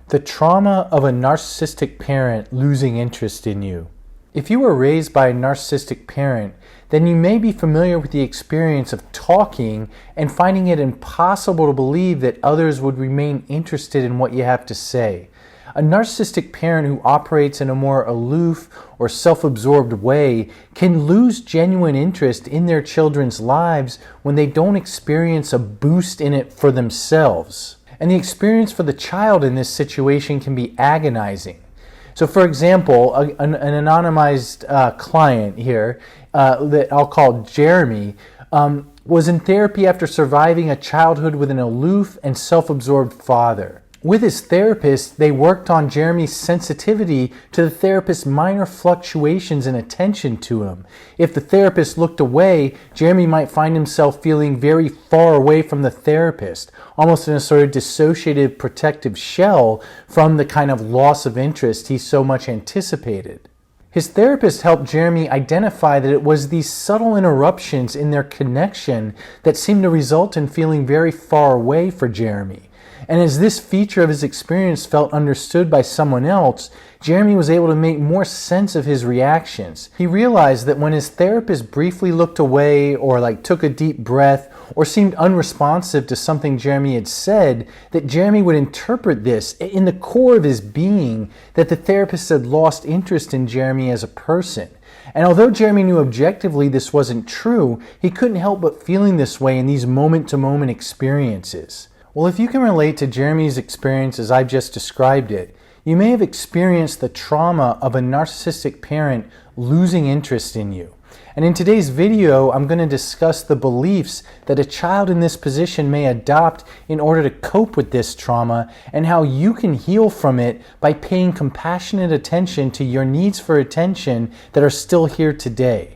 The trauma of a narcissistic parent losing interest in you. If you were raised by a narcissistic parent, then you may be familiar with the experience of talking and finding it impossible to believe that others would remain interested in what you have to say. A narcissistic parent who operates in a more aloof or self-absorbed way can lose genuine interest in their children's lives when they don't experience a boost in it for themselves. And the experience for the child in this situation can be agonizing. So for example, an anonymized client here that I'll call Jeremy was in therapy after surviving a childhood with an aloof and self-absorbed father. With his therapist, they worked on Jeremy's sensitivity to the therapist's minor fluctuations in attention to him. If the therapist looked away, Jeremy might find himself feeling very far away from the therapist, almost in a sort of dissociative protective shell from the kind of loss of interest he so much anticipated. His therapist helped Jeremy identify that it was these subtle interruptions in their connection that seemed to result in feeling very far away for Jeremy. And as this feature of his experience felt understood by someone else, Jeremy was able to make more sense of his reactions. He realized that when his therapist briefly looked away or took a deep breath or seemed unresponsive to something Jeremy had said, that Jeremy would interpret this in the core of his being that the therapist had lost interest in Jeremy as a person. And although Jeremy knew objectively this wasn't true, he couldn't help but feeling this way in these moment-to-moment experiences. Well, if you can relate to Jeremy's experience as I've just described it, you may have experienced the trauma of a narcissistic parent losing interest in you. And in today's video, I'm going to discuss the beliefs that a child in this position may adopt in order to cope with this trauma and how you can heal from it by paying compassionate attention to your needs for attention that are still here today.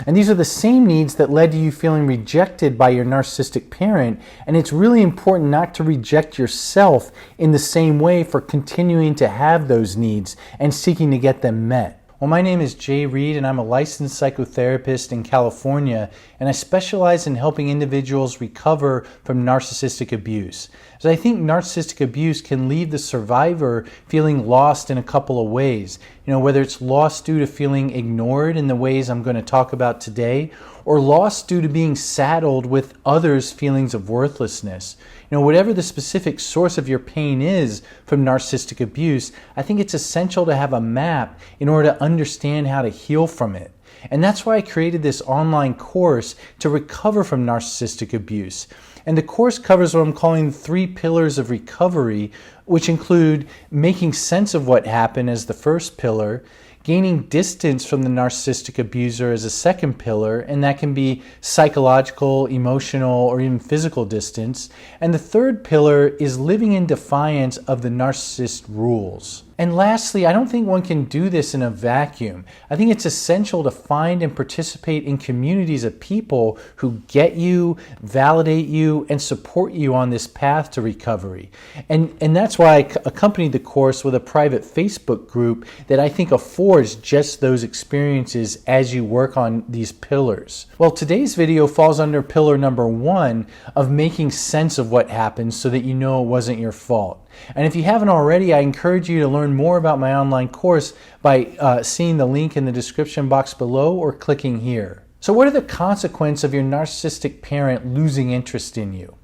And these are the same needs that led to you feeling rejected by your narcissistic parent, and it's really important not to reject yourself in the same way for continuing to have those needs and seeking to get them met. Well, my name is Jay Reed, and I'm a licensed psychotherapist in California, and I specialize in helping individuals recover from narcissistic abuse. So I think narcissistic abuse can leave the survivor feeling lost in a couple of ways. Whether it's lost due to feeling ignored in the ways I'm going to talk about today, or lost due to being saddled with others' feelings of worthlessness. Whatever the specific source of your pain is from narcissistic abuse, I think it's essential to have a map in order to understand how to heal from it. And that's why I created this online course to recover from narcissistic abuse. And the course covers what I'm calling 3 pillars of recovery, which include making sense of what happened as the first pillar, gaining distance from the narcissistic abuser as a second pillar, and that can be psychological, emotional, or even physical distance. And the third pillar is living in defiance of the narcissist rules. And lastly, I don't think one can do this in a vacuum. I think it's essential to find and participate in communities of people who get you, validate you, and support you on this path to recovery. And that's why I accompanied the course with a private Facebook group that I think affords just those experiences as you work on these pillars. Well, today's video falls under pillar number 1 of making sense of what happened so that you know it wasn't your fault. And if you haven't already, I encourage you to learn more about my online course by seeing the link in the description box below or clicking here. So what are the consequences of your narcissistic parent losing interest in you?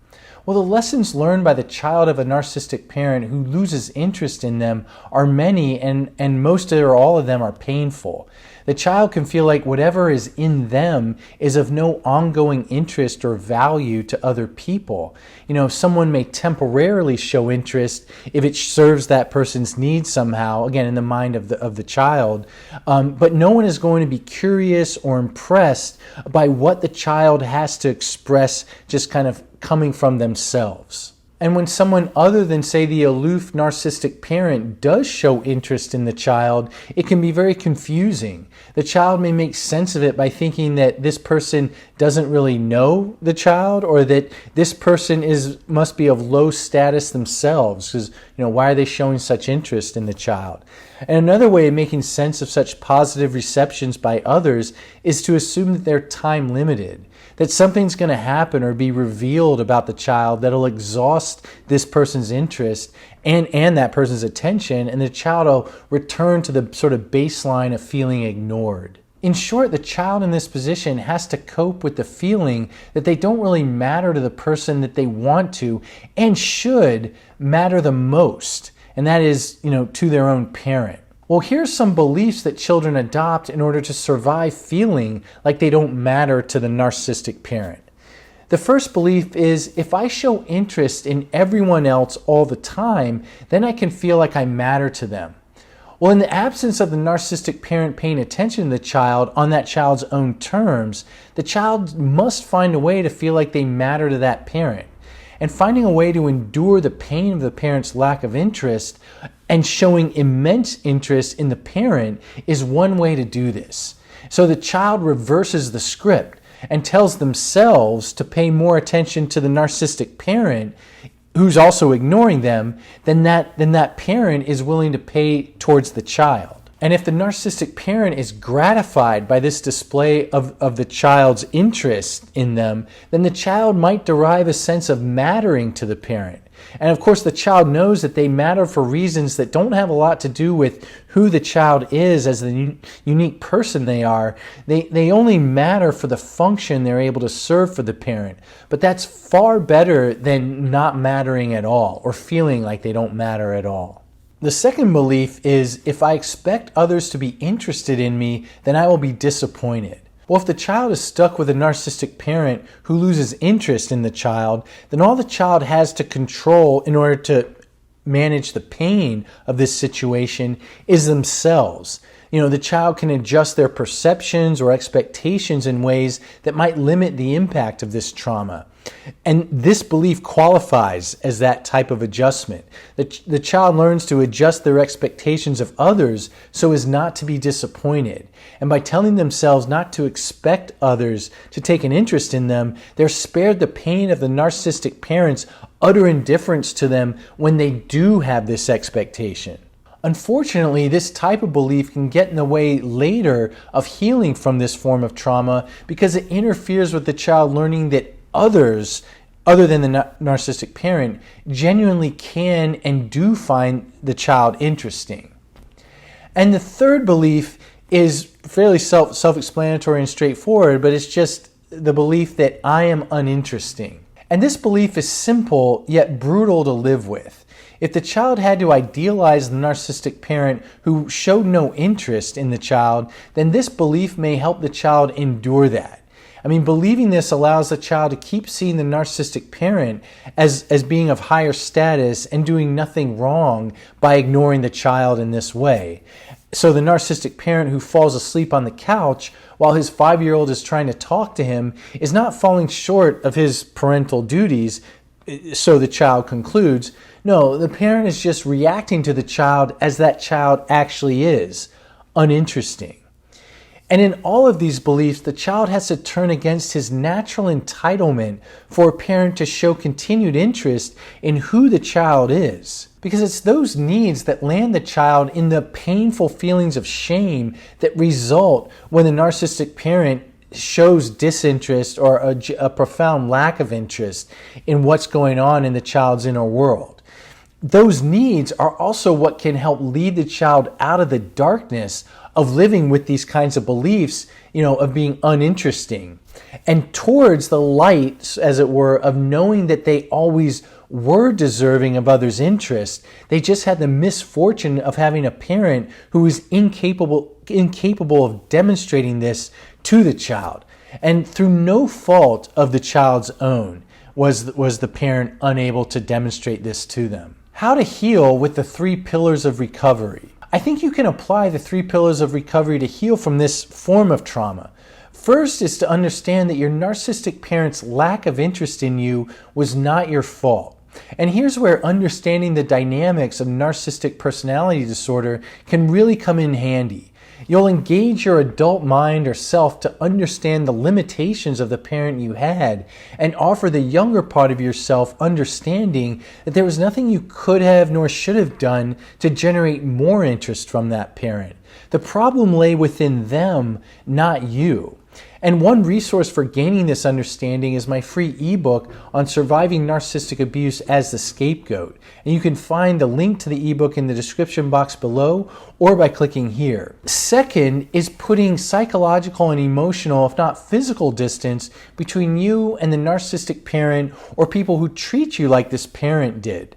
Well, the lessons learned by the child of a narcissistic parent who loses interest in them are many, and most or all of them are painful. The child can feel like whatever is in them is of no ongoing interest or value to other people. Someone may temporarily show interest if it serves that person's needs somehow, again, in the mind of the child, but no one is going to be curious or impressed by what the child has to express just kind of coming from themselves. And when someone other than, say, the aloof narcissistic parent does show interest in the child, it can be very confusing. The child may make sense of it by thinking that this person doesn't really know the child, or that this person must be of low status themselves, because why are they showing such interest in the child? And another way of making sense of such positive receptions by others is to assume that they're time limited. that something's going to happen or be revealed about the child that'll exhaust this person's interest and that person's attention, and the child will return to the sort of baseline of feeling ignored. In short, the child in this position has to cope with the feeling that they don't really matter to the person that they want to and should matter the most, and that is, to their own parent. Well, here's some beliefs that children adopt in order to survive feeling like they don't matter to the narcissistic parent. The first belief is, if I show interest in everyone else all the time, then I can feel like I matter to them. Well, in the absence of the narcissistic parent paying attention to the child on that child's own terms, the child must find a way to feel like they matter to that parent. And finding a way to endure the pain of the parent's lack of interest and showing immense interest in the parent is one way to do this. So the child reverses the script and tells themselves to pay more attention to the narcissistic parent, who's also ignoring them, than that parent is willing to pay towards the child. And if the narcissistic parent is gratified by this display of the child's interest in them, then the child might derive a sense of mattering to the parent. And of course, the child knows that they matter for reasons that don't have a lot to do with who the child is as the unique person they are. They only matter for the function they're able to serve for the parent. But that's far better than not mattering at all or feeling like they don't matter at all. The second belief is, if I expect others to be interested in me, then I will be disappointed. Well, if the child is stuck with a narcissistic parent who loses interest in the child, then all the child has to control in order to manage the pain of this situation is themselves. The child can adjust their perceptions or expectations in ways that might limit the impact of this trauma. And this belief qualifies as that type of adjustment. The child learns to adjust their expectations of others so as not to be disappointed. And by telling themselves not to expect others to take an interest in them, they're spared the pain of the narcissistic parent's utter indifference to them when they do have this expectation. Unfortunately, this type of belief can get in the way later of healing from this form of trauma because it interferes with the child learning that others, other than the narcissistic parent, genuinely can and do find the child interesting. And the third belief is fairly self-explanatory and straightforward, but it's just the belief that I am uninteresting. And this belief is simple yet brutal to live with. If the child had to idealize the narcissistic parent who showed no interest in the child, then this belief may help the child endure that. Believing this allows the child to keep seeing the narcissistic parent as being of higher status and doing nothing wrong by ignoring the child in this way. So the narcissistic parent who falls asleep on the couch while his 5-year-old is trying to talk to him is not falling short of his parental duties, so the child concludes. No, the parent is just reacting to the child as that child actually is, uninteresting. And in all of these beliefs, the child has to turn against his natural entitlement for a parent to show continued interest in who the child is. Because it's those needs that land the child in the painful feelings of shame that result when the narcissistic parent shows disinterest or a profound lack of interest in what's going on in the child's inner world. Those needs are also what can help lead the child out of the darkness of living with these kinds of beliefs, of being uninteresting, and towards the light, as it were, of knowing that they always were deserving of others' interest. They just had the misfortune of having a parent who was incapable of demonstrating this to the child. And through no fault of the child's own was the parent unable to demonstrate this to them. How to heal with the 3 pillars of recovery. I think you can apply the 3 pillars of recovery to heal from this form of trauma. First is to understand that your narcissistic parent's lack of interest in you was not your fault. And here's where understanding the dynamics of narcissistic personality disorder can really come in handy. You'll engage your adult mind or self to understand the limitations of the parent you had and offer the younger part of yourself understanding that there was nothing you could have nor should have done to generate more interest from that parent. The problem lay within them, not you. And one resource for gaining this understanding is my free ebook on surviving narcissistic abuse as the scapegoat. And you can find the link to the ebook in the description box below or by clicking here. Second is putting psychological and emotional, if not physical, distance between you and the narcissistic parent or people who treat you like this parent did.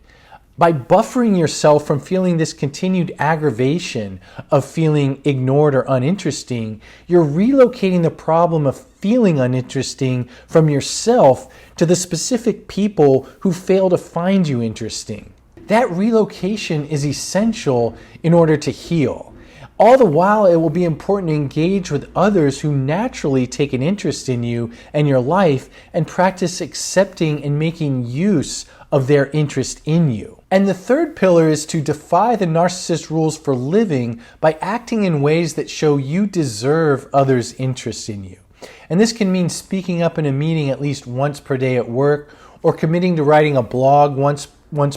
By buffering yourself from feeling this continued aggravation of feeling ignored or uninteresting, you're relocating the problem of feeling uninteresting from yourself to the specific people who fail to find you interesting. That relocation is essential in order to heal. All the while, it will be important to engage with others who naturally take an interest in you and your life and practice accepting and making use of their interest in you. And the third pillar is to defy the narcissist rules for living by acting in ways that show you deserve others' interest in you. And this can mean speaking up in a meeting at least once per day at work, or committing to writing a blog once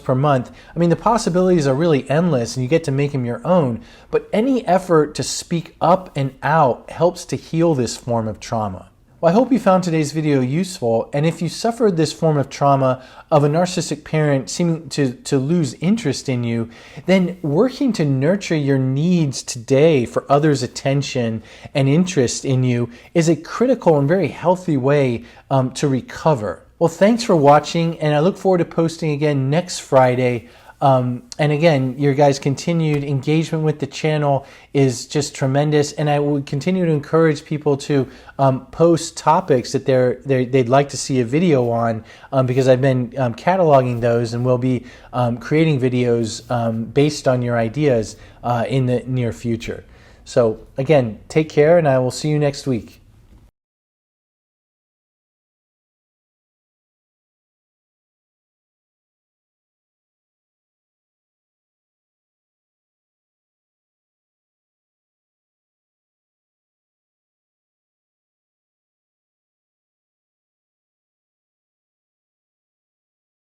per month. I mean, the possibilities are really endless and you get to make them your own, but any effort to speak up and out helps to heal this form of trauma. Well, I hope you found today's video useful, and if you suffered this form of trauma of a narcissistic parent seeming to lose interest in you, then working to nurture your needs today for others' attention and interest in you is a critical and very healthy way to recover. Well, thanks for watching, and I look forward to posting again next Friday. And again, your guys' continued engagement with the channel is just tremendous, and I would continue to encourage people to post topics that they'd like to see a video on, because I've been cataloging those, and we'll be creating videos based on your ideas in the near future. So again, take care, and I will see you next week.